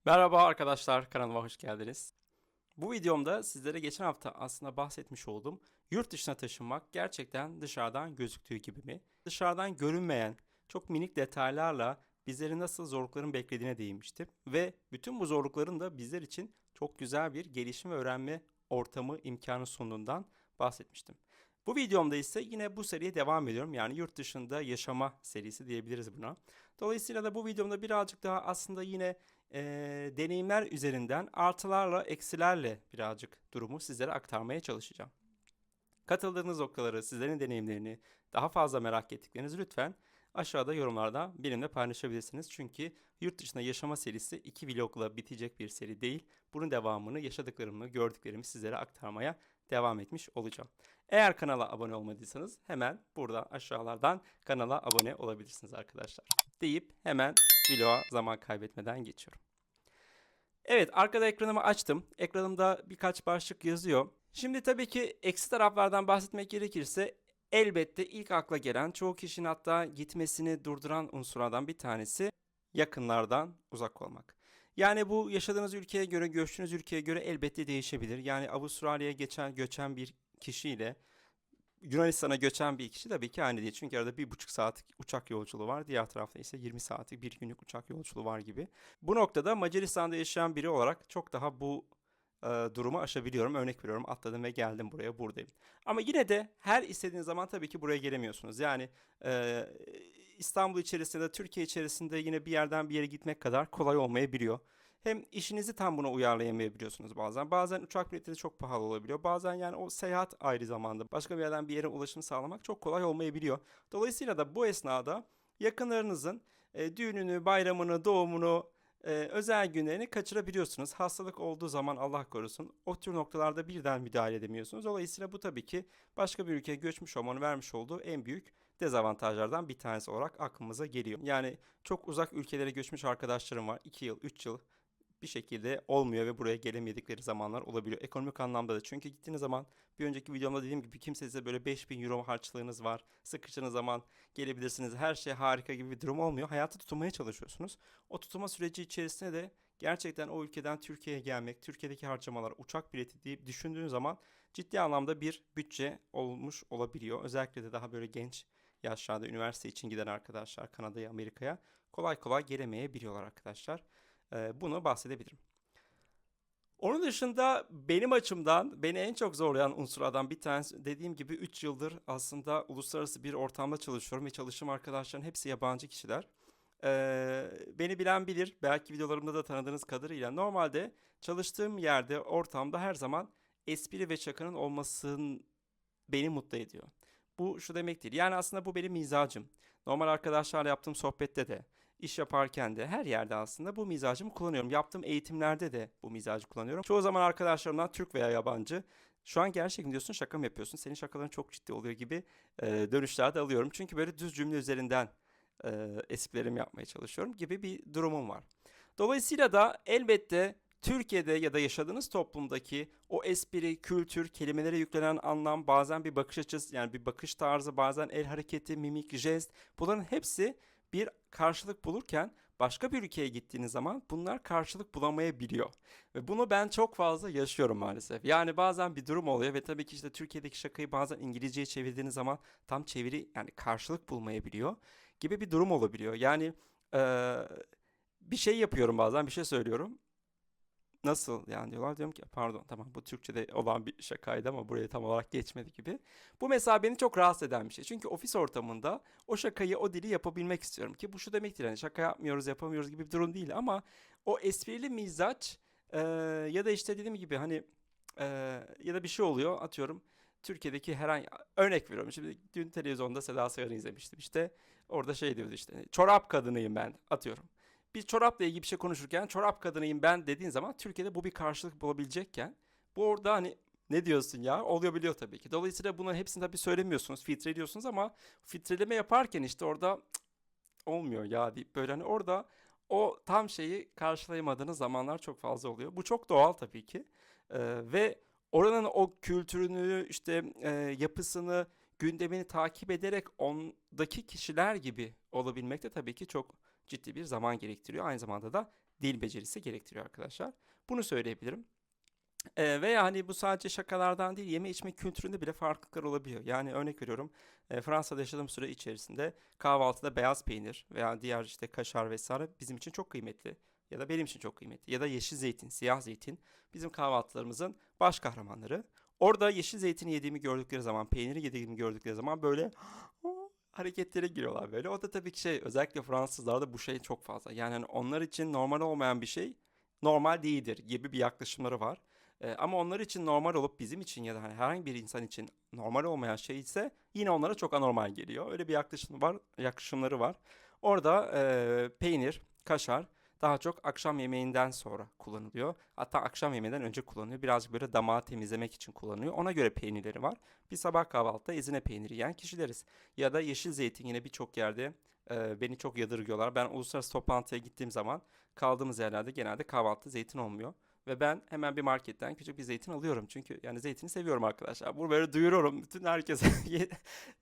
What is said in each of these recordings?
Merhaba arkadaşlar, kanalıma hoş geldiniz. Bu videomda sizlere geçen hafta aslında bahsetmiş olduğum yurt dışına taşınmak gerçekten dışarıdan gözüktüğü gibi mi? Dışarıdan görünmeyen çok minik detaylarla bizleri nasıl zorlukların beklediğine değinmiştim. Ve bütün bu zorlukların da bizler için çok güzel bir gelişim ve öğrenme ortamı imkanı sunduğundan bahsetmiştim. Bu videomda ise yine bu seriye devam ediyorum. Yani yurt dışında yaşama serisi diyebiliriz buna. Dolayısıyla da bu videomda birazcık daha aslında yine deneyimler üzerinden artılarla eksilerle birazcık durumu sizlere aktarmaya çalışacağım. Katıldığınız noktaları, sizlerin deneyimlerini, daha fazla merak ettiklerinizi lütfen aşağıda yorumlarda benimle paylaşabilirsiniz. Çünkü yurt dışında yaşama serisi 2 vlogla bitecek bir seri değil. Bunun devamını yaşadıklarımı, gördüklerimi sizlere aktarmaya devam etmiş olacağım. Eğer kanala abone olmadıysanız hemen burada aşağılardan kanala abone olabilirsiniz arkadaşlar. Deyip hemen vloga zaman kaybetmeden geçiyorum. Evet, arkada ekranımı açtım. Ekranımda birkaç başlık yazıyor. Şimdi tabii ki eksi taraflardan bahsetmek gerekirse elbette ilk akla gelen, çoğu kişinin hatta gitmesini durduran unsurlardan bir tanesi yakınlardan uzak olmak. Yani bu yaşadığınız ülkeye göre, göçtüğünüz ülkeye göre elbette değişebilir. Yani Avustralya'ya göçen bir kişiyle Yunanistan'a göçen bir kişi tabii ki aynı değil. Çünkü arada 1,5 saatlik uçak yolculuğu var. Diğer tarafta ise 20 saatlik bir günlük uçak yolculuğu var gibi. Bu noktada Macaristan'da yaşayan biri olarak çok daha bu durumu aşabiliyorum. Örnek veriyorum, atladım ve geldim buraya, buradayım. Ama yine de her istediğiniz zaman tabii ki buraya gelemiyorsunuz. Yani e, İstanbul içerisinde de Türkiye içerisinde yine bir yerden bir yere gitmek kadar kolay olmayabiliyor. Hem işinizi tam buna uyarlayamayabiliyorsunuz bazen. Bazen uçak biletleri çok pahalı olabiliyor. Bazen yani o seyahat ayrı zamanda başka bir yerden bir yere ulaşım sağlamak çok kolay olmayabiliyor. Dolayısıyla da bu esnada yakınlarınızın düğününü, bayramını, doğumunu, özel günlerini kaçırabiliyorsunuz. Hastalık olduğu zaman Allah korusun o tür noktalarda birden müdahale edemiyorsunuz. Dolayısıyla bu tabii ki başka bir ülkeye göçmüş olmanın vermiş olduğu en büyük dezavantajlardan bir tanesi olarak aklımıza geliyor. Yani çok uzak ülkelere göçmüş arkadaşlarım var. 2 yıl, 3 yıl bir şekilde olmuyor ve buraya gelemedikleri zamanlar olabiliyor. Ekonomik anlamda da. Çünkü gittiğiniz zaman bir önceki videomda dediğim gibi kimse size böyle 5.000 euro harçlığınız var. Sıkıştığınız zaman gelebilirsiniz. Her şey harika gibi bir durum olmuyor. Hayatı tutunmaya çalışıyorsunuz. O tutunma süreci içerisinde de gerçekten o ülkeden Türkiye'ye gelmek, Türkiye'deki harcamalar, uçak bileti deyip düşündüğün zaman ciddi anlamda bir bütçe olmuş olabiliyor. Özellikle de daha böyle genç yaşlarda üniversite için giden arkadaşlar Kanada'ya, Amerika'ya kolay kolay gelemeyebiliyorlar arkadaşlar. Bunu bahsedebilirim. Onun dışında benim açımdan beni en çok zorlayan unsurlardan bir tanesi, dediğim gibi 3 yıldır aslında uluslararası bir ortamda çalışıyorum ve çalıştığım arkadaşların hepsi yabancı kişiler. Beni bilen bilir, belki videolarımda da tanıdığınız kadarıyla normalde çalıştığım yerde, ortamda her zaman espri ve şakanın olmasının beni mutlu ediyor. Bu şu demek değil. Yani aslında bu benim mizacım. Normal arkadaşlarla yaptığım sohbette de, iş yaparken de, her yerde aslında bu mizacımı kullanıyorum. Yaptığım eğitimlerde de bu mizacı kullanıyorum. Çoğu zaman arkadaşlarımdan Türk veya yabancı, şu an gerçekten diyorsun, şaka mı yapıyorsun? Senin şakaların çok ciddi oluyor gibi dönüşler de alıyorum. Çünkü böyle düz cümle üzerinden esprilerimi yapmaya çalışıyorum gibi bir durumum var. Dolayısıyla da elbette Türkiye'de ya da yaşadığınız toplumdaki o espri, kültür, kelimelere yüklenen anlam, bazen bir bakış açısı, yani bir bakış tarzı, bazen el hareketi, mimik, jest, bunların hepsi bir karşılık bulurken başka bir ülkeye gittiğiniz zaman bunlar karşılık bulamayabiliyor. Ve bunu ben çok fazla yaşıyorum maalesef. Yani bazen bir durum oluyor ve tabii ki işte Türkiye'deki şakayı bazen İngilizceye çevirdiğiniz zaman tam çeviri, yani karşılık bulmayabiliyor gibi bir durum olabiliyor. Yani eee, bir şey yapıyorum, bazen bir şey söylüyorum. Nasıl yani diyorlar, diyorum ki pardon, tamam, bu Türkçe'de olan bir şakaydı ama buraya tam olarak geçmedi gibi. Bu mesela beni çok rahatsız eden bir şey. Çünkü ofis ortamında o şakayı, o dili yapabilmek istiyorum ki bu şu demektir, hani şaka yapmıyoruz, yapamıyoruz gibi bir durum değil ama o esprili mizaç, ya da işte dediğim gibi hani e, ya da bir şey oluyor, atıyorum Türkiye'deki herhangi, örnek veriyorum, şimdi dün televizyonda Seda Sayan'ı izlemiştim, işte orada şey diyordu, işte çorap kadınıyım ben, atıyorum. Bir çorapla ilgili bir şey konuşurken çorap kadınıyım ben dediğin zaman Türkiye'de bu bir karşılık bulabilecekken bu orada hani ne diyorsun ya oluyor, biliyor tabii ki. Dolayısıyla bunların hepsini tabii söylemiyorsunuz, filtreliyorsunuz ama filtreleme yaparken işte orada olmuyor ya deyip böyle hani orada o tam şeyi karşılayamadığınız zamanlar çok fazla oluyor. Bu çok doğal tabii ki. Ve oranın o kültürünü, işte yapısını, gündemini takip ederek ondaki kişiler gibi olabilmek de tabii ki çok ciddi bir zaman gerektiriyor. Aynı zamanda da dil becerisi gerektiriyor arkadaşlar. Bunu söyleyebilirim. Veya hani bu sadece şakalardan değil, yeme içme kültüründe bile farklılıklar olabiliyor. Yani örnek veriyorum, Fransa'da yaşadığım süre içerisinde kahvaltıda beyaz peynir veya diğer işte kaşar vesaire bizim için çok kıymetli. Ya da benim için çok kıymetli. Ya da yeşil zeytin, siyah zeytin bizim kahvaltılarımızın baş kahramanları. Orada yeşil zeytin yediğimi gördükleri zaman, peyniri yediğimi gördükleri zaman böyle hareketlere giriyorlar böyle. O da tabii ki özellikle Fransızlarda bu şey çok fazla. Yani hani onlar için normal olmayan bir şey normal değildir gibi bir yaklaşımları var. Ama onlar için normal olup bizim için ya da hani herhangi bir insan için normal olmayan şey ise yine onlara çok anormal geliyor. Öyle bir yaklaşımları var. Orada peynir, kaşar daha çok akşam yemeğinden sonra kullanılıyor. Hatta akşam yemeğinden önce kullanılıyor. Birazcık böyle damağı temizlemek için kullanılıyor. Ona göre peynirleri var. Bir sabah kahvaltıda ezine peyniri yiyen kişileriz. Ya da yeşil zeytin yine birçok yerde beni çok yadırgıyorlar. Ben uluslararası toplantıya gittiğim zaman kaldığımız yerlerde genelde kahvaltıda zeytin olmuyor. Ve ben hemen bir marketten küçük bir zeytin alıyorum. Çünkü yani zeytini seviyorum arkadaşlar. Bunu böyle duyuruyorum bütün herkese.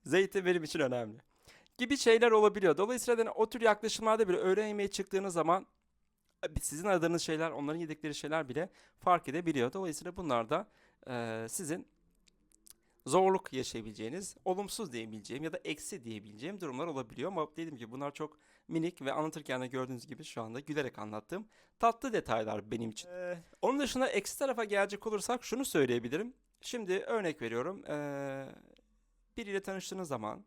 Zeytin benim için önemli. Gibi şeyler olabiliyor. Dolayısıyla hani o tür yaklaşımlarda bile öğle yemeğe çıktığınız zaman sizin aradığınız şeyler, onların yedikleri şeyler bile fark edebiliyor. Dolayısıyla bunlar da sizin zorluk yaşayabileceğiniz, olumsuz diyebileceğim ya da eksi diyebileceğim durumlar olabiliyor. Ama dediğim gibi bunlar çok minik ve anlatırken de gördüğünüz gibi şu anda gülerek anlattığım tatlı detaylar benim için. Onun dışında eksi tarafa gelecek olursak şunu söyleyebilirim. Şimdi örnek veriyorum. Biriyle tanıştığınız zaman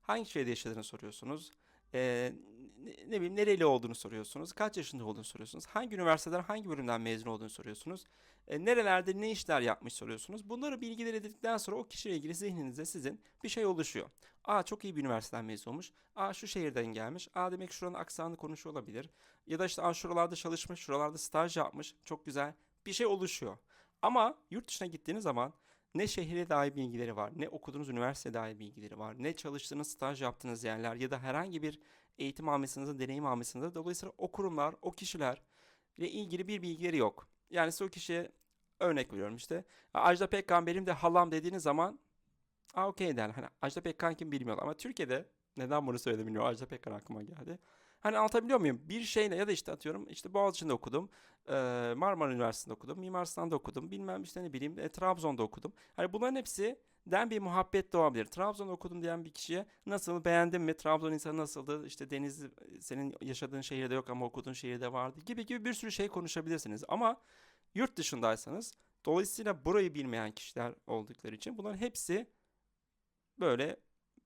hangi şehirde yaşadığını soruyorsunuz. Ne bileyim nereli olduğunu soruyorsunuz. Kaç yaşında olduğunu soruyorsunuz. Hangi üniversiteden hangi bölümden mezun olduğunu soruyorsunuz. Nerelerde ne işler yapmış soruyorsunuz. Bunları bilgiler edildikten sonra o kişiyle ilgili zihninizde sizin bir şey oluşuyor. Aa çok iyi bir üniversiteden mezun olmuş. Aa şu şehirden gelmiş. Aa demek şuranın aksanı konuşuyor olabilir. Ya da işte aa şuralarda çalışmış, şuralarda staj yapmış. Çok güzel bir şey oluşuyor. Ama yurt dışına gittiğiniz zaman ne şehre dair bilgileri var, ne okuduğunuz üniversiteye dair bilgileri var, ne çalıştığınız, staj yaptığınız yerler ya da herhangi bir eğitim almışsınız, deneyim almışsınız. Dolayısıyla o kurumlar, o kişilerle ilgili bir bilgileri yok. Yani siz o kişiye örnek veriyorum işte. Ajda Pekkan benim de halam dediğiniz zaman okey der. Hani Ajda Pekkan kim bilmiyorlar ama Türkiye'de neden bunu söyledim bilmiyorum. Ajda Pekkan aklıma geldi. Hani anlatabiliyor muyum? Bir şeyle ya da işte atıyorum işte Boğaziçi'nde okudum. Marmara Üniversitesi'nde okudum. Mimar Sinan'da okudum. Bilmem işte ne bileyim Trabzon'da okudum. Hani bunların hepsi den bir muhabbet doğabilir. Trabzon'da okudum diyen bir kişiye nasıl beğendin mi? Trabzon insanı nasıldı? İşte deniz senin yaşadığın şehirde yok ama okuduğun şehirde vardı gibi bir sürü şey konuşabilirsiniz. Ama yurt dışındaysanız dolayısıyla burayı bilmeyen kişiler oldukları için bunların hepsi böyle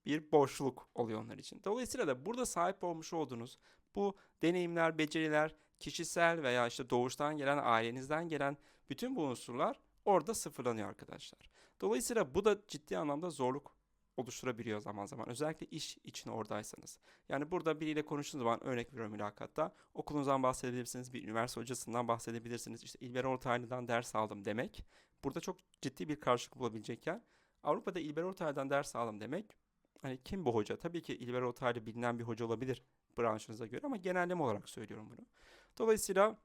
bir boşluk oluyor onlar için. Dolayısıyla da burada sahip olmuş olduğunuz bu deneyimler, beceriler, kişisel veya işte doğuştan gelen, ailenizden gelen bütün bu unsurlar orada sıfırlanıyor arkadaşlar. Dolayısıyla bu da ciddi anlamda zorluk oluşturabiliyor zaman zaman. Özellikle iş için oradaysanız. Yani burada biriyle konuştuğunuz zaman örnek veriyorum mülakatta. Okulunuzdan bahsedebilirsiniz, bir üniversite hocasından bahsedebilirsiniz. İşte İlber Ortaylı'dan ders aldım demek. Burada çok ciddi bir karşılık bulabilecekken Avrupa'da İlber Ortaylı'dan ders aldım demek. Hani kim bu hoca? Tabii ki İlber Ortaylı bilinen bir hoca olabilir branşınıza göre ama genelleme olarak söylüyorum bunu. Dolayısıyla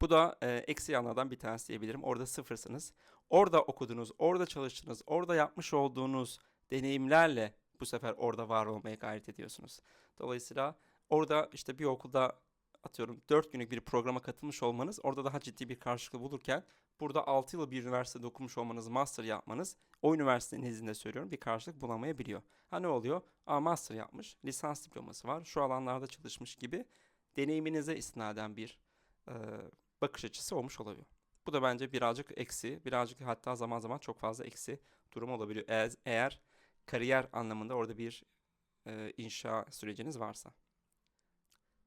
bu da eksi yanlardan bir tanesi diyebilirim. Orada sıfırsınız. Orada okudunuz, orada çalıştınız, orada yapmış olduğunuz deneyimlerle bu sefer orada var olmaya gayret ediyorsunuz. Dolayısıyla orada işte bir okulda atıyorum 4 günlük bir programa katılmış olmanız orada daha ciddi bir karşılık bulurken burada 6 yıl bir üniversitede okumuş olmanız, master yapmanız o üniversitenin nezdinde söylüyorum bir karşılık bulamayabiliyor. Ha ne oluyor? Master yapmış, lisans diploması var, şu alanlarda çalışmış gibi deneyiminize istinaden bir e, bakış açısı olmuş olabiliyor. Bu da bence birazcık eksi, birazcık hatta zaman zaman çok fazla eksi durum olabiliyor. Eğer kariyer anlamında orada bir inşa süreciniz varsa.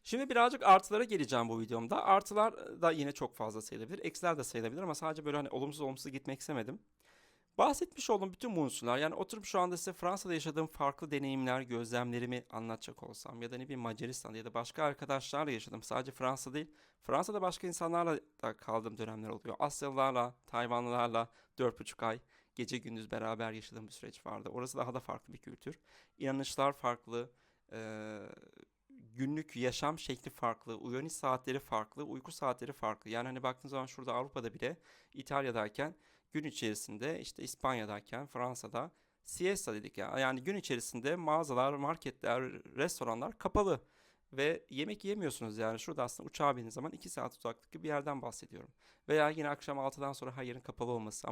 Şimdi birazcık artılara geleceğim bu videomda. Artılar da yine çok fazla sayılabilir. Eksiler de sayılabilir ama sadece böyle hani olumsuz olumsuz gitmek istemedim. Bahsetmiş olduğum bütün bu unsurlar yani oturup şu anda size Fransa'da yaşadığım farklı deneyimler, gözlemlerimi anlatacak olsam ya da ne bileyim Macaristan'da ya da başka arkadaşlarla yaşadım. Sadece Fransa değil. Fransa'da başka insanlarla da kaldığım dönemler oluyor. Asyalılarla, Tayvanlılarla 4,5 ay gece gündüz beraber yaşadığım bir süreç vardı. Orası daha da farklı bir kültür. İnanışlar farklı, günlük yaşam şekli farklı, uyanış saatleri farklı, uyku saatleri farklı. Yani hani baktığınız zaman şurada Avrupa'da bile İtalya'dayken gün içerisinde işte İspanya'dayken Fransa'da siesta dedik ya. Yani gün içerisinde mağazalar, marketler, restoranlar kapalı. Ve yemek yemiyorsunuz yani. Şurada aslında uçağa bindiğiniz zaman 2 saat uzaklıkta bir yerden bahsediyorum. Veya yine akşam 6'dan sonra her yerin kapalı olması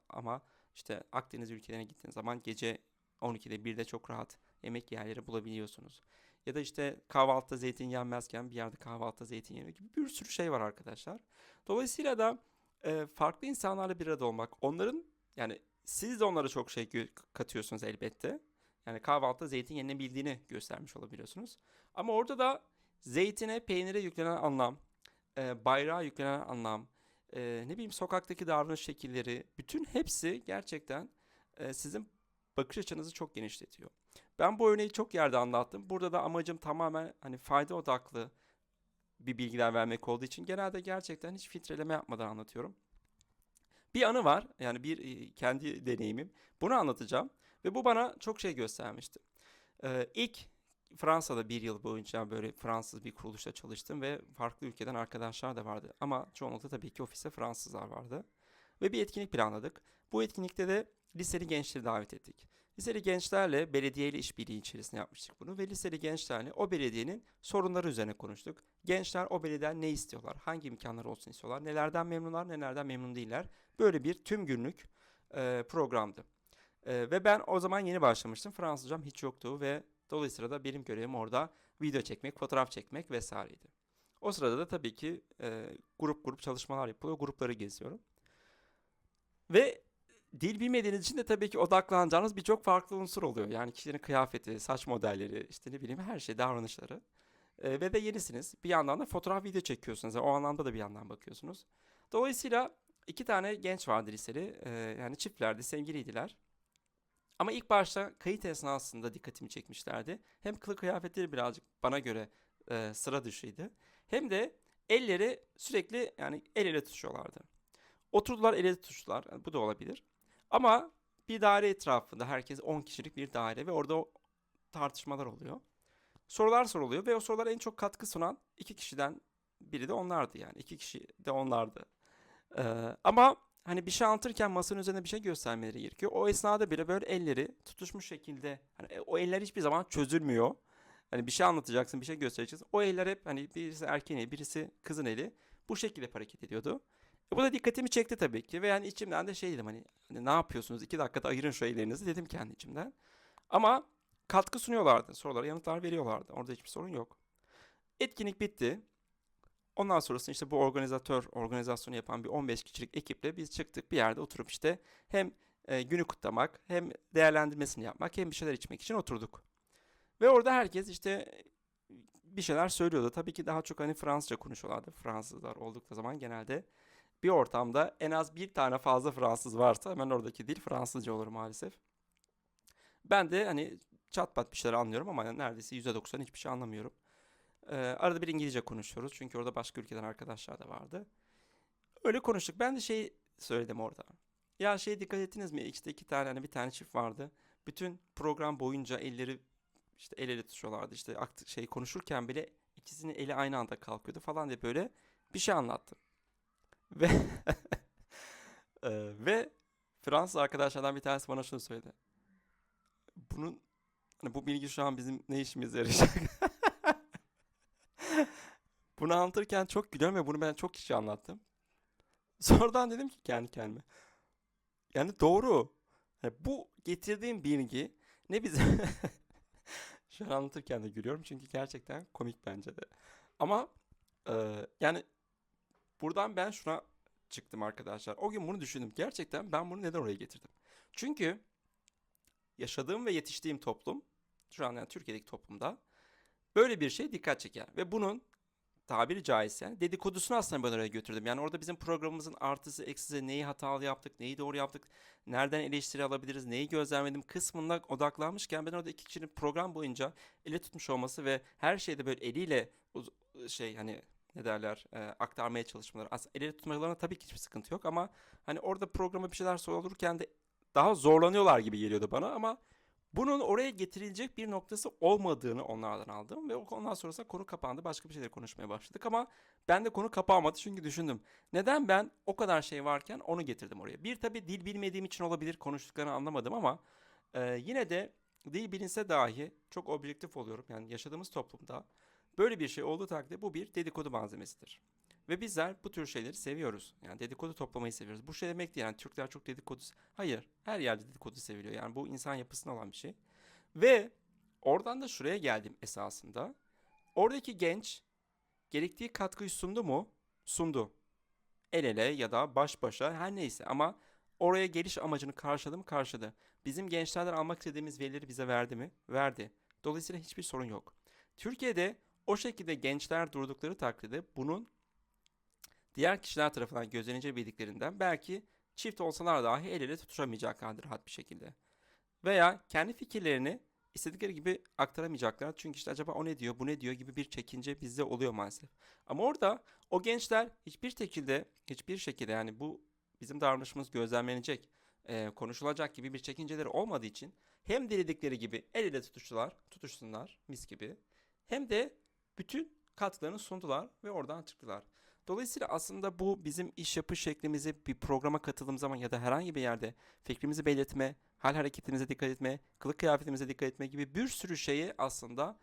ama işte Akdeniz ülkelerine gittiğiniz zaman gece 12'de 1'de çok rahat yemek yerleri bulabiliyorsunuz. Ya da işte kahvaltıda zeytin yenmezken bir yerde kahvaltıda zeytin yeniyor gibi bir sürü şey var arkadaşlar. Dolayısıyla da farklı insanlarla bir arada olmak, onların yani siz de onlara çok şey katıyorsunuz elbette. Yani kahvaltıda zeytin yenebildiğini göstermiş olabiliyorsunuz. Ama orada da zeytine, peynire yüklenen anlam, bayrağa yüklenen anlam, ne bileyim sokaktaki davranış şekilleri, bütün hepsi gerçekten sizin bakış açınızı çok genişletiyor. Ben bu örneği çok yerde anlattım. Burada da amacım tamamen hani fayda odaklı bir bilgiler vermek olduğu için genelde gerçekten hiç filtreleme yapmadan anlatıyorum. Bir anı var yani kendi deneyimim. Bunu anlatacağım ve bu bana çok şey göstermişti. İlk Fransa'da bir yıl boyunca böyle Fransız bir kuruluşta çalıştım ve farklı ülkeden arkadaşlar da vardı. Ama çoğunlukla tabii ki ofiste Fransızlar vardı. Ve bir etkinlik planladık. Bu etkinlikte de liseli gençleri davet ettik. Liseli gençlerle belediyeyle işbirliği içerisinde yapmıştık bunu ve liseli gençlerle o belediyenin sorunları üzerine konuştuk. Gençler o belediyeden ne istiyorlar, hangi imkanlar olsun istiyorlar, nelerden memnunlar, nelerden memnun değiller. Böyle bir tüm günlük programdı. Ve ben o zaman yeni başlamıştım. Fransızcam hiç yoktu ve dolayısıyla da benim görevim orada video çekmek, fotoğraf çekmek vesaireydi. O sırada da tabii ki grup grup çalışmalar yapılıyor. Grupları geziyorum. Ve dil bilmediğiniz için de tabii ki odaklanacağınız birçok farklı unsur oluyor. Yani kişilerin kıyafeti, saç modelleri, işte ne bileyim her şey, davranışları. Ve de yenisiniz. Bir yandan da fotoğraf video çekiyorsunuz. Yani o anlamda da bir yandan bakıyorsunuz. Dolayısıyla iki tane genç vardı liseli. Yani çiftlerdi, sevgiliydiler. Ama ilk başta kayıt esnasında dikkatimi çekmişlerdi. Hem kılık kıyafetleri birazcık bana göre sıra dışıydı. Hem de elleri sürekli yani el ele tutuşuyorlardı. Oturdular el ele tutuştular. Yani bu da olabilir. Ama bir daire etrafında herkes 10 kişilik bir daire ve orada tartışmalar oluyor. Sorular soruluyor ve o sorulara en çok katkı sunan iki kişiden biri de onlardı yani. İki kişi de onlardı. Ama hani bir şey anlatırken masanın üzerinde bir şey göstermeleri gerekiyor. O esnada bile böyle elleri tutuşmuş şekilde hani o eller hiçbir zaman çözülmüyor. Hani bir şey anlatacaksın, bir şey göstereceksin. O eller hep hani birisi erkeğin eli, birisi kızın eli bu şekilde hareket ediyordu. Bu da dikkatimi çekti tabii ki ve yani içimden de şey dedim hani ne yapıyorsunuz? 2 dakikada ayırın şu ellerinizi dedim kendi içimden. Ama katkı sunuyorlardı. Sorulara yanıtlar veriyorlardı. Orada hiçbir sorun yok. Etkinlik bitti. Ondan sonrasında işte bu organizasyonu yapan bir 15 kişilik ekiple biz çıktık bir yerde oturup işte hem günü kutlamak hem değerlendirmesini yapmak hem bir şeyler içmek için oturduk. Ve orada herkes işte bir şeyler söylüyordu. Tabii ki daha çok hani Fransızca konuşuyorlardı. Fransızlar oldukları zaman genelde bir ortamda en az bir tane fazla Fransız varsa hemen oradaki dil Fransızca olur maalesef. Ben de hani çat pat bir şeyler anlıyorum ama neredeyse %90 hiçbir şey anlamıyorum. Arada bir İngilizce konuşuyoruz çünkü orada başka ülkeden arkadaşlar da vardı. Öyle konuştuk. Ben de şey söyledim orada. Ya şey dikkat ettiniz mi? İşte iki tane hani bir tane çift vardı. Bütün program boyunca elleri işte el ele tutuşuyorlardı. İşte şey konuşurken bile ikisinin eli aynı anda kalkıyordu falan diye böyle bir şey anlattım. Ve ve Fransız arkadaşlardan bir tanesi bana şunu söyledi. Bunun hani bu bilgi şu an bizim ne işimize yarayacak? Bunu anlatırken çok gülüyorum ve bunu ben çok kişi anlattım. Sonradan dedim ki kendi kendime. Yani doğru. Yani bu getirdiğim bilgi ne bize şu an anlatırken de gülüyorum çünkü gerçekten komik bence de. Ama yani buradan ben şuna çıktım arkadaşlar. O gün bunu düşündüm. Gerçekten ben bunu neden oraya getirdim? Çünkü yaşadığım ve yetiştiğim toplum, şu an yani Türkiye'deki toplumda böyle bir şey dikkat çeker. Ve bunun tabiri caizse yani dedikodusunu aslında ben oraya götürdüm. Yani orada bizim programımızın artısı, eksisi, neyi hatalı yaptık, neyi doğru yaptık, nereden eleştiri alabiliriz, neyi gözlemledim kısmında odaklanmışken ben orada iki kişinin program boyunca ele tutmuş olması ve her şeyde böyle eliyle şey hani ne derler aktarmaya çalışmaları. Aslında el ele tutmalarına tabii ki hiçbir sıkıntı yok ama hani orada programa bir şeyler sorulurken de daha zorlanıyorlar gibi geliyordu bana ama bunun oraya getirilecek bir noktası olmadığını onlardan aldım ve ondan sonrasında konu kapandı. Başka bir şeyler konuşmaya başladık ama ben de konu kapanmadı çünkü düşündüm. Neden ben o kadar şey varken onu getirdim oraya? Bir tabii dil bilmediğim için olabilir konuştuklarını anlamadım ama yine de dil bilinse dahi çok objektif oluyorum. Yani yaşadığımız toplumda Böyle bir şey olduğu takdirde bu bir dedikodu malzemesidir. Ve bizler bu tür şeyleri seviyoruz. Yani dedikodu toplamayı seviyoruz. Bu şey demek değil yani Türkler çok dedikodu... Hayır, her yerde dedikodu seviliyor. Yani bu insan yapısında olan bir şey. Ve oradan da şuraya geldim esasında. Oradaki genç gerektiği katkıyı sundu mu? Sundu. El ele ya da baş başa her neyse ama oraya geliş amacını karşıladı mı? Karşıladı. Bizim gençlerden almak istediğimiz verileri bize verdi mi? Verdi. Dolayısıyla hiçbir sorun yok. Türkiye'de o şekilde gençler durdukları takdirde bunun diğer kişiler tarafından gözlenince bildiklerinden belki çift olsalar dahi el ele tutuşamayacaklardır rahat bir şekilde. Veya kendi fikirlerini istedikleri gibi aktaramayacaklar. Çünkü işte acaba o ne diyor, bu ne diyor gibi bir çekince bizde oluyor maalesef. Ama orada o gençler hiçbir şekilde yani bu bizim davranışımız gözlemlenecek, konuşulacak gibi bir çekinceleri olmadığı için hem diledikleri gibi el ele tutuşsunlar mis gibi hem de bütün katkılarını sundular ve oradan çıktılar. Dolayısıyla aslında bu bizim iş yapış şeklimizi bir programa katıldığımız zaman ya da herhangi bir yerde fikrimizi belirtme, hal hareketimize dikkat etme, kılık kıyafetimize dikkat etme gibi bir sürü şeyi aslında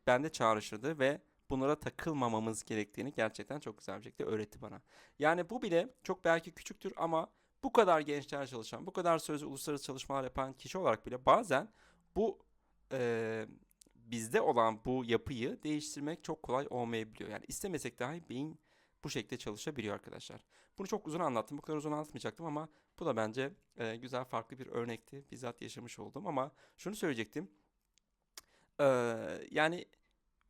bende çağrıştırdı ve bunlara takılmamamız gerektiğini gerçekten çok güzel bir şekilde öğretti bana. Yani bu bile çok belki küçüktür ama bu kadar gençler çalışan, bu kadar sözlü uluslararası çalışmalar yapan kişi olarak bile bazen bu bizde olan bu yapıyı değiştirmek çok kolay olmayabiliyor. Yani istemesek dahi beyin bu şekilde çalışabiliyor arkadaşlar. Bunu çok uzun anlattım. Bu kadar uzun anlatmayacaktım ama bu da bence güzel farklı bir örnekti. Bizzat yaşamış oldum ama şunu söyleyecektim. Yani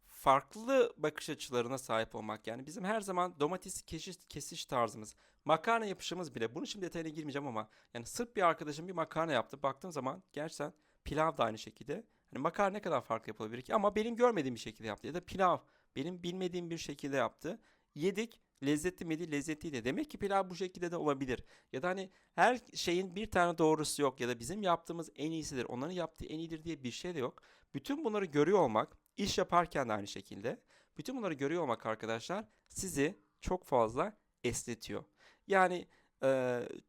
farklı bakış açılarına sahip olmak. Yani bizim her zaman domates kesiş tarzımız, makarna yapışımız bile. Bunu şimdi detayına girmeyeceğim ama yani sırf bir arkadaşım bir makarna yaptı. Baktığım zaman gerçekten pilav da aynı şekilde. Hani makarna ne kadar farklı yapılabilir ki? Ama benim görmediğim bir şekilde yaptı. Ya da pilav benim bilmediğim bir şekilde yaptı. Yedik. Lezzetli miydi? Lezzetliydi. Demek ki pilav bu şekilde de olabilir. Ya da hani her şeyin bir tane doğrusu yok. Ya da bizim yaptığımız en iyisidir. Onların yaptığı en iyidir diye bir şey de yok. Bütün bunları görüyor olmak, iş yaparken de aynı şekilde. Bütün bunları görüyor olmak arkadaşlar sizi çok fazla esnetiyor. Yani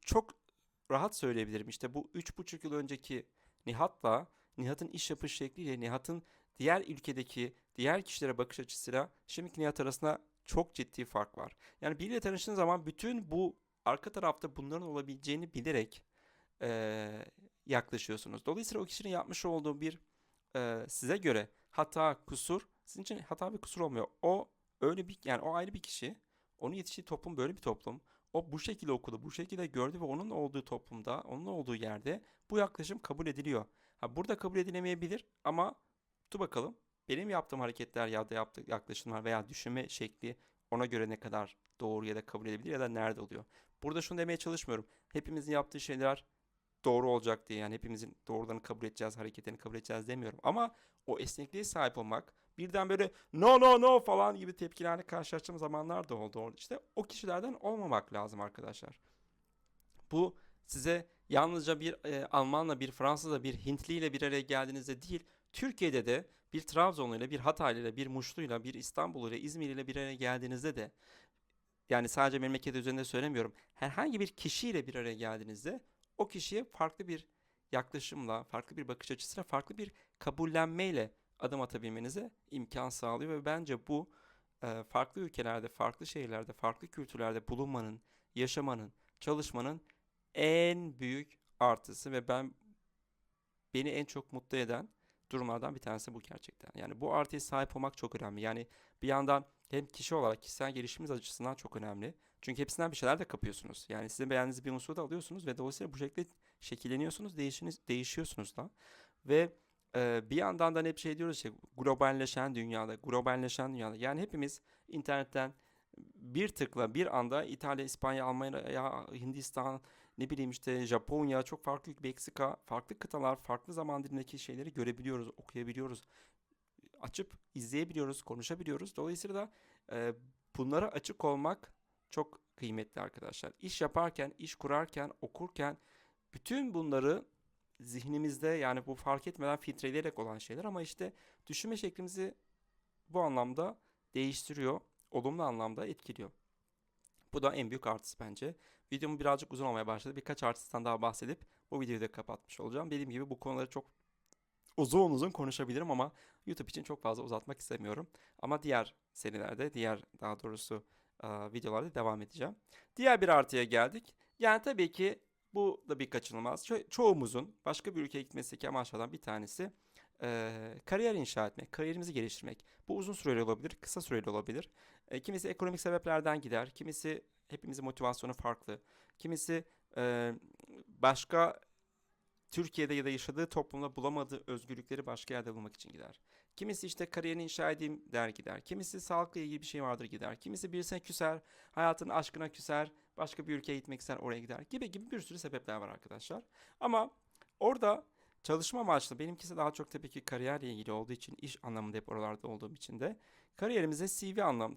çok rahat söyleyebilirim. İşte bu 3,5 yıl önceki Nihat'la, Nihat'ın iş yapış şekliyle, Nihat'ın diğer ülkedeki diğer kişilere bakış açısıyla şimdiki Nihat arasında çok ciddi fark var. Yani biriyle tanıştığınız zaman bütün bu arka tarafta bunların olabileceğini bilerek yaklaşıyorsunuz. Dolayısıyla o kişinin yapmış olduğu bir size göre hata, kusur sizin için hata ve kusur olmuyor. O öyle bir yani o ayrı bir kişi. Onun yetiştiği toplum böyle bir toplum. O bu şekilde okudu, bu şekilde gördü ve onun olduğu toplumda, onun olduğu yerde bu yaklaşım kabul ediliyor. Ha burada kabul edilemeyebilir ama dur bakalım benim yaptığım hareketler ya da yaptığım yaklaşımlar veya düşünme şekli ona göre ne kadar doğru ya da kabul edilebilir ya da nerede oluyor. Burada şunu demeye çalışmıyorum. Hepimizin yaptığı şeyler doğru olacak diye yani hepimizin doğrularını kabul edeceğiz, hareketlerini kabul edeceğiz demiyorum. Ama o esnekliğe sahip olmak birden böyle no no no falan gibi tepkilerle karşılaştığım zamanlar da oldu. İşte o kişilerden olmamak lazım arkadaşlar. Bu size yalnızca bir Almanla, bir Fransızla, bir Hintliyle bir araya geldiğinizde değil, Türkiye'de de bir Trabzonluyla, bir Hataylıyla, bir Muşluyla, bir İstanbulluyla, İzmirliyle bir araya geldiğinizde de yani sadece memleket üzerinde söylemiyorum. Herhangi bir kişiyle bir araya geldiğinizde o kişiye farklı bir yaklaşımla, farklı bir bakış açısıyla, farklı bir kabullenmeyle adım atabilmenize imkan sağlıyor ve bence bu farklı ülkelerde, farklı şehirlerde, farklı kültürlerde bulunmanın, yaşamanın, çalışmanın en büyük artısı ve beni en çok mutlu eden durumlardan bir tanesi bu gerçekten. Yani bu artıya sahip olmak çok önemli. Yani bir yandan hem kişi olarak kişisel gelişimimiz açısından çok önemli. Çünkü hepsinden bir şeyler de kapıyorsunuz. Yani sizin beğendiğiniz bir unsuru da alıyorsunuz ve dolayısıyla bu şekilde şekilleniyorsunuz, değişiyorsunuz da. Ve bir yandan da hep şey diyoruz işte globalleşen dünyada. Yani hepimiz internetten bir tıkla bir anda İtalya, İspanya, Almanya, Hindistan, ne bileyim işte Japonya, çok farklı Meksika, farklı kıtalar, farklı zaman dilimindeki şeyleri görebiliyoruz, okuyabiliyoruz, açıp izleyebiliyoruz, konuşabiliyoruz. Dolayısıyla da e, bunlara açık olmak çok kıymetli arkadaşlar. İş yaparken, iş kurarken, okurken bütün bunları zihnimizde yani bu fark etmeden filtreleyerek olan şeyler ama işte düşünme şeklimizi bu anlamda değiştiriyor, olumlu anlamda etkiliyor. Bu da en büyük artısı bence. Videom birazcık uzun olmaya başladı. Birkaç artısından daha bahsedip bu videoyu da kapatmış olacağım. Dediğim gibi bu konuları çok uzun uzun konuşabilirim ama YouTube için çok fazla uzatmak istemiyorum. Ama diğer serilerde, daha doğrusu videolarda devam edeceğim. Diğer bir artıya geldik. Yani tabii ki bu da bir kaçınılmaz. Çoğumuzun başka bir ülkeye gitmesindeki amaçlardan bir tanesi kariyer inşa etmek, kariyerimizi geliştirmek. Bu uzun süreli olabilir, kısa süreli olabilir. Kimisi ekonomik sebeplerden gider, kimisi hepimizin motivasyonu farklı, kimisi e, başka Türkiye'de ya da yaşadığı toplumda bulamadığı özgürlükleri başka yerde bulmak için gider. Kimisi işte kariyerini inşa edeyim der gider. Kimisi sağlıkla ilgili bir şey vardır gider. Kimisi birisine küser, hayatın aşkına küser, başka bir ülkeye gitmek ister oraya gider gibi bir sürü sebepler var arkadaşlar. Ama orada çalışma amaçlı benimkisi daha çok tabii ki kariyerle ilgili olduğu için iş anlamında hep oralarda olduğum için de kariyerimize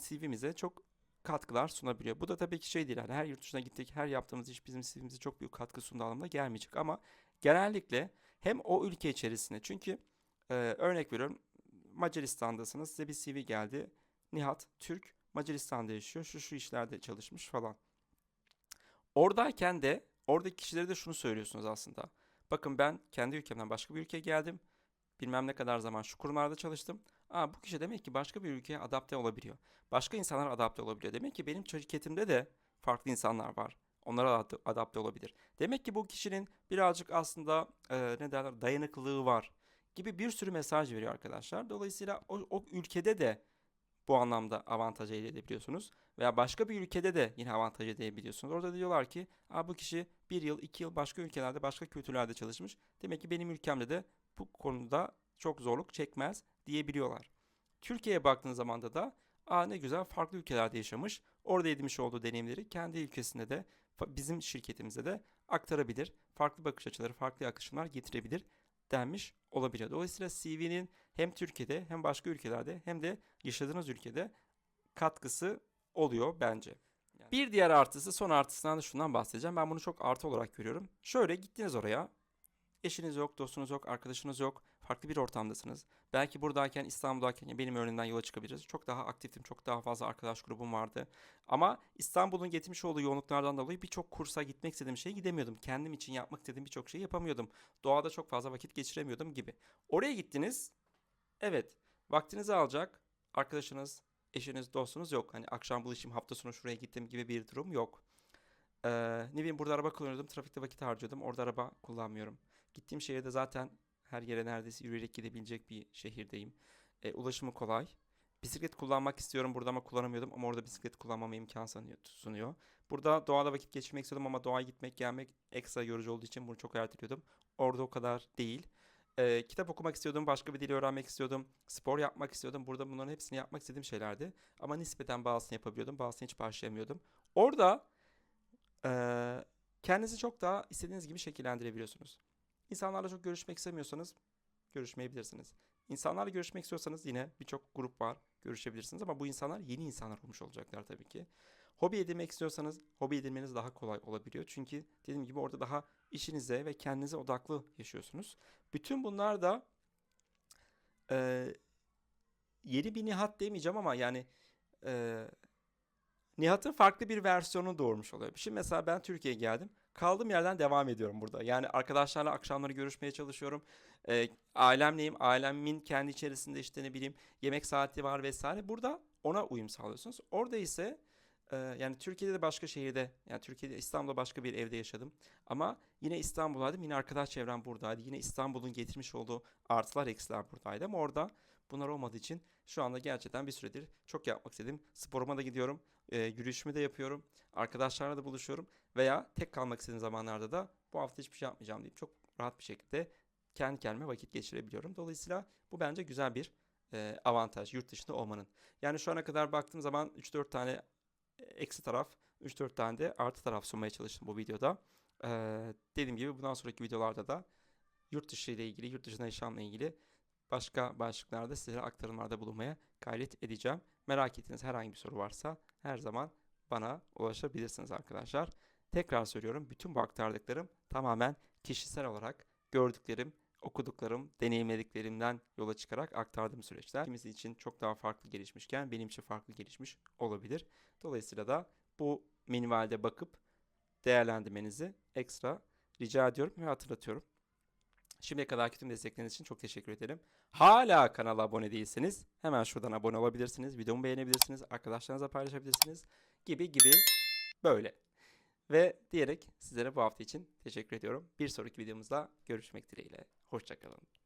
CV'mize çok katkılar sunabiliyor. Bu da tabii ki şey değil. Yani her yurt dışına gittik, her yaptığımız iş bizim CV'mize çok büyük katkı sunduğu anlamına gelmeyecek ama genellikle hem o ülke içerisinde çünkü örnek veriyorum Macaristan'dasınız size bir CV geldi. Nihat Türk Macaristan'da yaşıyor şu işlerde çalışmış falan. Oradayken de oradaki kişilere de şunu söylüyorsunuz aslında. Bakın ben kendi ülkemden başka bir ülkeye geldim. Bilmem ne kadar zaman şu kurumlarda çalıştım. Bu kişi demek ki başka bir ülkeye adapte olabiliyor. Başka insanlar adapte olabiliyor. Demek ki benim şirketimde de farklı insanlar var. Onlara adapte olabilir. Demek ki bu kişinin birazcık aslında ne derler dayanıklılığı var gibi bir sürü mesaj veriyor arkadaşlar. Dolayısıyla o ülkede de bu anlamda avantaj elde edebiliyorsunuz. Veya başka bir ülkede de yine avantaj elde edebiliyorsunuz. Orada diyorlar ki bu kişi bir yıl, 2 yıl başka ülkelerde, başka kültürlerde çalışmış. Demek ki benim ülkemde de bu konuda çok zorluk çekmez diyebiliyorlar. Türkiye'ye baktığınız zaman da ne güzel farklı ülkelerde yaşamış. Orada edinmiş olduğu deneyimleri kendi ülkesinde de bizim şirketimize de aktarabilir. Farklı bakış açıları, farklı yaklaşımlar getirebilir denmiş olabilir. Dolayısıyla CV'nin hem Türkiye'de hem başka ülkelerde hem de yaşadığınız ülkede katkısı oluyor bence. Bir diğer artısı son artısından da şundan bahsedeceğim. Ben bunu çok artı olarak görüyorum. Şöyle gittiniz oraya. Eşiniz yok, dostunuz yok, arkadaşınız yok. Farklı bir ortamdasınız. Belki buradayken, İstanbul'dayken benim örneğimden yola çıkabiliriz. Çok daha aktiftim, çok daha fazla arkadaş grubum vardı. Ama İstanbul'un getirmiş olduğu yoğunluklardan dolayı birçok kursa gitmek istediğim şeye gidemiyordum. Kendim için yapmak istediğim birçok şeyi yapamıyordum. Doğada çok fazla vakit geçiremiyordum gibi. Oraya gittiniz. Evet, vaktinizi alacak. Arkadaşınız, eşiniz, dostunuz yok. Hani akşam buluşayım, hafta sonu şuraya gittim gibi bir durum yok. Ne bileyim burada araba kullanıyordum, trafikte vakit harcıyordum. Orada araba kullanmıyorum. Gittiğim şehirde zaten her yere neredeyse yürüyerek gidebilecek bir şehirdeyim. Ulaşımı kolay. Bisiklet kullanmak istiyorum burada ama kullanamıyordum ama orada bisiklet kullanmama imkan sunuyor. Burada doğada vakit geçirmek istiyordum ama doğaya gitmek gelmek ekstra yorucu olduğu için bunu çok erteliyordum. Orada o kadar değil. Kitap okumak istiyordum, başka bir dil öğrenmek istiyordum, spor yapmak istiyordum. Burada bunların hepsini yapmak istediğim şeylerdi. Ama nispeten bazısını yapabiliyordum, bazısını hiç başlayamıyordum. Orada ee, kendinizi çok daha istediğiniz gibi şekillendirebiliyorsunuz. İnsanlarla çok görüşmek istemiyorsanız görüşmeyebilirsiniz. İnsanlarla görüşmek istiyorsanız yine birçok grup var, görüşebilirsiniz ama bu insanlar yeni insanlar olmuş olacaklar tabii ki. Hobi edinmek istiyorsanız hobi edinmeniz daha kolay olabiliyor. Çünkü dediğim gibi orada daha işinize ve kendinize odaklı yaşıyorsunuz. Bütün bunlar da e, yeni bir Nihat demeyeceğim ama yani e, Nihat'ın farklı bir versiyonu doğurmuş oluyor. Şimdi mesela ben Türkiye'ye geldim. Kaldığım yerden devam ediyorum burada. Yani arkadaşlarla akşamları görüşmeye çalışıyorum. Ailemleyim. Ailemin kendi içerisinde işte ne bileyim yemek saati var vesaire. Burada ona uyum sağlıyorsunuz. Orada ise yani Türkiye'de de başka şehirde yani Türkiye'de İstanbul'da başka bir evde yaşadım. Ama yine İstanbul'daydım. Yine arkadaş çevrem buradaydı. Yine İstanbul'un getirmiş olduğu artılar eksiler buradaydı. Ama orada bunlar olmadığı için şu anda gerçekten bir süredir çok yapmak istedim. Sporuma da gidiyorum. Yürüyüşümü de yapıyorum. Arkadaşlarla da buluşuyorum. Veya tek kalmak istediğim zamanlarda da bu hafta hiçbir şey yapmayacağım deyip çok rahat bir şekilde kendi kendime vakit geçirebiliyorum. Dolayısıyla bu bence güzel bir avantaj yurt dışında olmanın. Yani şu ana kadar baktığım zaman 3-4 tane eksi taraf, 3-4 tane de artı taraf sunmaya çalıştım bu videoda. Dediğim gibi bundan sonraki videolarda da yurt dışı ile ilgili, yurt dışında yaşamla ilgili başka başlıklarda sizlere aktarımlarda bulunmaya gayret edeceğim. Merak ettiğiniz herhangi bir soru varsa her zaman bana ulaşabilirsiniz arkadaşlar. Tekrar söylüyorum, bütün bu aktardıklarım tamamen kişisel olarak gördüklerim, okuduklarım, deneyimlediklerimden yola çıkarak aktardığım süreçler. Kimisi için çok daha farklı gelişmişken benim için farklı gelişmiş olabilir. Dolayısıyla da bu minvalde bakıp değerlendirmenizi ekstra rica ediyorum ve hatırlatıyorum. Şimdiye kadarki tüm destekleriniz için çok teşekkür ederim. Hala kanala abone değilseniz hemen şuradan abone olabilirsiniz. Videomu beğenebilirsiniz. Arkadaşlarınızla paylaşabilirsiniz. Gibi gibi böyle. Ve diyerek sizlere bu hafta için teşekkür ediyorum. Bir sonraki videomuzda görüşmek dileğiyle. Hoşça kalın.